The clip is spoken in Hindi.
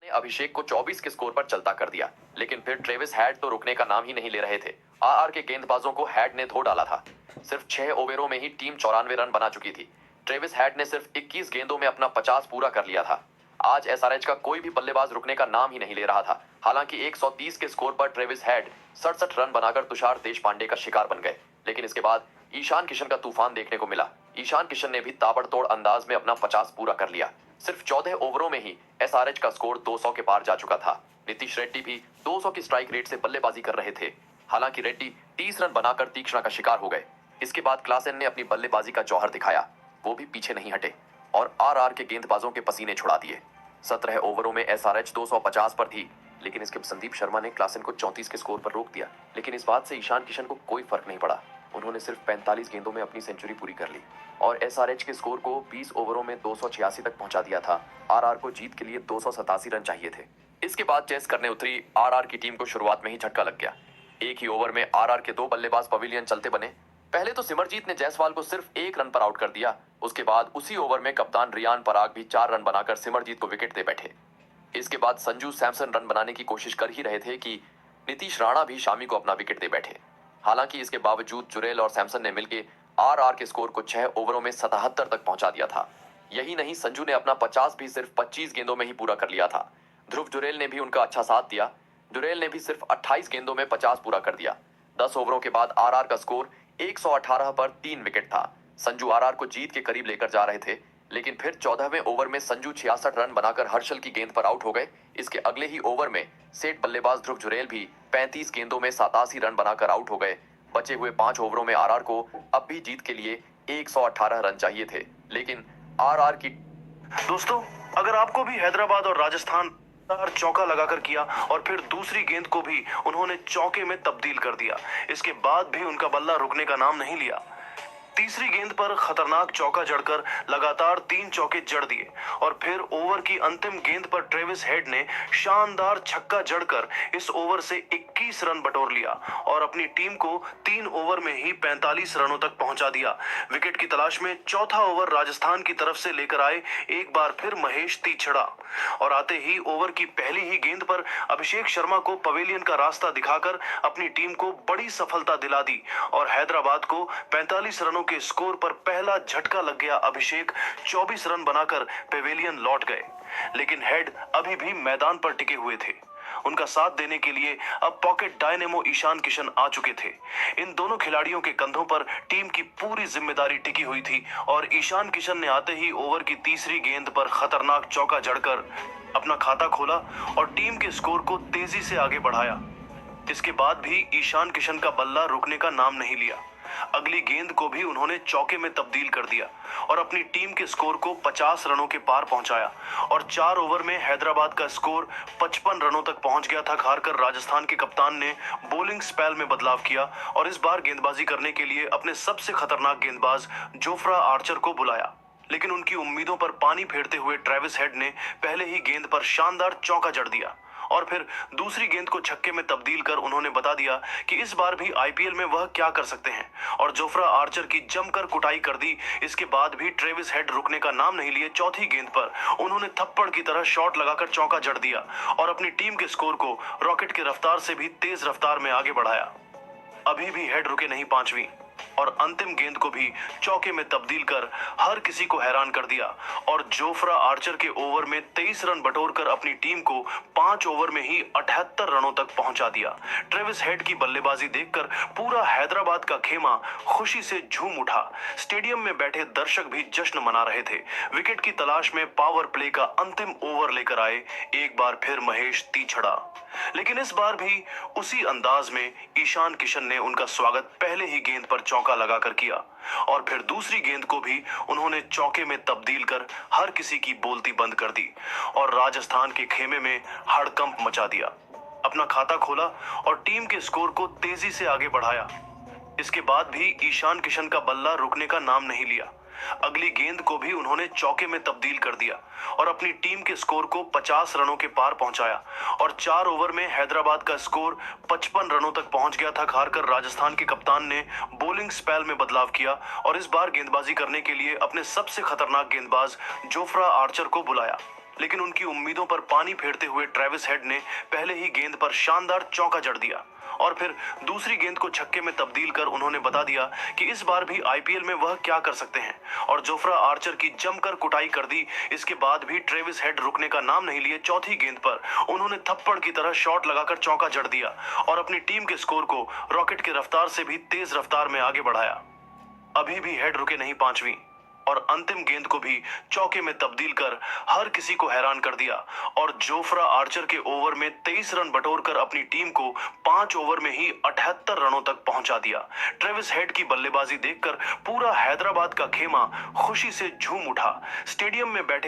अभिषेक को 24 के स्कोर पर चलता कर दिया, लेकिन फिर ट्रेविस हेड तो रुकने का नाम ही नहीं ले रहे थे। आरआर के गेंदबाजों को हेड ने धो डाला था। सिर्फ 6 ओवरों में ही टीम 94 रन बना चुकी थी। ट्रेविस हेड ने सिर्फ 21 गेंदों में अपना 50 पूरा कर लिया था। आज एसआरएच का कोई भी बल्लेबाज रुकने का नाम ही नहीं ले रहा था। हालांकि 130 के स्कोर पर ट्रेविस हेड 67 रन बनाकर तुषार देशपांडे का शिकार बन गए, लेकिन इसके बाद ईशान किशन का तूफान देखने को मिला। ईशान किशन ने भी ताबड़तोड़ अंदाज में अपना 50 पूरा कर लिया। सिर्फ 14 ओवरों में ही एसआरएच का स्कोर 200 के पार जा चुका था। नीतीश रेड्डी भी 200 की स्ट्राइक रेट से बल्लेबाजी कर रहे थे। हालांकि रेड्डी 30 रन बनाकर तीक्ष्णा का शिकार हो गए। इसके बाद क्लासेन ने अपनी बल्लेबाजी का जौहर दिखाया। वो भी पीछे नहीं हटे और आरआर के गेंदबाजों के पसीने छुड़ा दिए। 17 ओवरों में एसआरएच 250 पर थी, लेकिन इसके संदीप शर्मा ने क्लासेन को 34 के स्कोर पर रोक दिया। लेकिन इस बात से ईशान किशन को कोई फर्क नहीं पड़ा। उन्होंने सिर्फ 45 गेंदों में अपनी सेंचुरी पूरी कर ली और एसआरएच के स्कोर को 20 ओवरों में 286 तक पहुंचा दिया था। आरआर को जीत के लिए 287 रन चाहिए थे। इसके बाद चेस करने उतरी आरआर की टीम को शुरुआत में ही झटका लग गया। एक ही ओवर में आरआर के 2 बल्लेबाज पवेलियन चलते बने। पहले तो सिमरजीत ने जायसवाल को सिर्फ 1 रन पर आउट कर दिया। उसके बाद उसी ओवर में कप्तान रियान पराग भी 4 रन बनाकर सिमरजीत को विकेट दे बैठे। इसके बाद संजू सैमसन रन बनाने की कोशिश कर ही रहे थे कि नीतीश राणा भी शामी को अपना विकेट दे बैठे। हालांकि इसके बावजूद जुरेल और सैमसन ने मिलकर आरआर के स्कोर को 6 ओवरों में 77 तक पहुंचा दिया था। यही नहीं, संजू ने अपना 50 भी सिर्फ 25 गेंदों में ही पूरा कर लिया था। ध्रुव जुरेल ने भी उनका अच्छा साथ दिया। जुरेल ने भी सिर्फ 28 गेंदों में 50 पूरा कर दिया। 10 ओवरों के बाद आरआर का स्कोर 118 पर 3 विकेट था। संजू आरआर को जीत के करीब लेकर जा रहे थे, लेकिन फिर 14वें ओवर में संजू 66 रन बनाकर हर्षल की गेंद पर आउट हो गए। इसके अगले ही ओवर में सेठ बल्लेबाज ध्रुव जुरेल भी 35 गेंदों में 87 रन बनाकर आउट हो गए। बचे हुए 5 ओवरों में आरआर को अब भी जीत के लिए 118 रन चाहिए थे, लेकिन आरआर की दोस्तों, अगर आपको भी हैदराबाद और राजस्थान चौका लगाकर किया और फिर दूसरी गेंद को भी उन्होंने चौके में तब्दील कर दिया, इसके बाद भी उनका बल्ला रुकने का नाम नहीं लिया। तीसरी गेंद पर खतरनाक चौका जड़कर लगातार 3 चौके जड़ दिए और फिर ओवर की अंतिम गेंद पर ट्रेविस हेड ने शानदार छक्का जड़कर इस ओवर से 21 रन बटोर लिया और अपनी टीम को 3 ओवर में ही 45 रनों तक पहुंचा दिया। विकेट की तलाश में चौथा ओवर राजस्थान की तरफ से लेकर आए एक बार फिर महेश तीछड़ा और आते ही ओवर की पहली ही गेंद पर अभिषेक शर्मा को पवेलियन का रास्ता दिखाकर अपनी टीम को बड़ी सफलता दिला दी और हैदराबाद को 45 रनों के स्कोर पर पहला झटका लग गया। अभिषेक 24 रन बनाकर पवेलियन लौट गए, लेकिन हेड अभी भी मैदान पर टिके हुए थे। उनका साथ देने के लिए अब पॉकेट डायनेमो ईशान किशन आ चुके थे। इन दोनों खिलाड़ियों के कंधों पर टीम की पूरी जिम्मेदारी टिकी हुई थी और ईशान किशन ने आते ही ओवर की तीसरी गेंद पर खतरनाक चौका जड़कर अपना खाता खोला और टीम के स्कोर को तेजी से आगे बढ़ाया। इसके बाद भी ईशान किशन का बल्ला रुकने का नाम नहीं लिया। अगली गेंद को भी उन्होंने चौके में तब्दील कर दिया और अपनी टीम के स्कोर को 50 रनों के पार पहुंचाया और 4 ओवर में हैदराबाद का स्कोर 55 रनों तक पहुंच गया था। हारकर राजस्थान के कप्तान ने बॉलिंग स्पेल में बदलाव किया और इस बार गेंदबाजी करने के लिए अपने सबसे खतरनाक गेंदबाज जोफ्रा आर्चर को बुलाया, लेकिन उनकी उम्मीदों पर पानी फेरते हुए ट्रेविस हेड ने पहले ही गेंद पर शानदार चौका जड़ दिया और फिर दूसरी गेंद को छक्के में तब्दील कर उन्होंने बता दिया कि इस बार भी आईपीएल में वह क्या कर सकते हैं और जोफ्रा आर्चर की जमकर कुटाई कर दी। इसके बाद भी ट्रेविस हेड रुकने का नाम नहीं लिए। चौथी गेंद पर उन्होंने थप्पड़ की तरह शॉट लगाकर चौका जड़ दिया और अपनी टीम के स्कोर को रॉकेट की रफ्तार से भी तेज रफ्तार में आगे बढ़ाया। अभी भी हेड रुके नहीं। 5वीं और अंतिम गेंद को भी चौके में तब्दील कर हर किसी को हैरान कर दिया और जोफ्रा आर्चर के ओवर में 23 रन बटोरकर अपनी टीम को 5 ओवर में ही 78 रनों तक पहुंचा दिया। ट्रेविस हेड की बल्लेबाजी देखकर पूरा हैदराबाद का खेमा खुशी से झूम उठा। स्टेडियम में बैठे दर्शक भी जश्न मना रहे थे। विकेट की तलाश में पावर प्ले का अंतिम ओवर लेकर आए एक बार फिर महेश तीछड़ा, लेकिन इस बार भी उसी अंदाज में ईशान किशन ने उनका स्वागत पहले ही गेंद पर चौका लगाकर किया और फिर दूसरी गेंद को भी उन्होंने चौके में तब्दील कर हर किसी की बोलती बंद कर दी और राजस्थान के खेमे में हड़कंप मचा दिया। अपना खाता खोला और टीम के स्कोर को तेजी से आगे बढ़ाया। इसके बाद भी ईशान किशन का बल्ला रुकने का नाम नहीं लिया। अगली गेंद को भी उन्होंने चौके में तब्दील कर दिया और अपनी टीम के स्कोर को 50 रनों के पार पहुंचाया और 4 ओवर में हैदराबाद का स्कोर 55 रनों तक पहुंच गया था। हारकर राजस्थान के कप्तान ने बॉलिंग स्पेल में बदलाव किया और इस बार गेंदबाजी करने के लिए अपने सबसे खतरनाक गेंदबाज जोफ्रा आर्चर को बुलाया, लेकिन उनकी उम्मीदों पर पानी फेरते हुए ट्रेविस हेड ने पहले ही गेंद पर शानदार चौका जड़ दिया और फिर दूसरी गेंद को छक्के में तब्दील कर उन्होंने बता दिया कि इस बार भी आईपीएल में वह क्या कर सकते हैं और जोफ्रा आर्चर की जमकर कुटाई कर दी। इसके बाद भी ट्रेविस हेड रुकने का नाम नहीं लिए। चौथी गेंद पर उन्होंने थप्पड़ की तरह शॉट लगाकर चौका जड़ दिया और अपनी टीम के स्कोर को रॉकेट की रफ्तार से भी तेज रफ्तार में आगे बढ़ाया। अभी भी हेड रुके नहीं पांचवीं और अंतिम गेंद को भी चौके में तब्दील कर हर किसी को हैरान कर दिया और जोफ्रा आर्चर के ओवर में 23 रन बटोरकर अपनी टीम को 5 ओवर में ही 78 रनों तक पहुंचा दिया। ट्रेविस हेड की बल्लेबाजी देखकर पूरा हैदराबाद का खेमा खुशी से झूम उठा। स्टेडियम में बैठे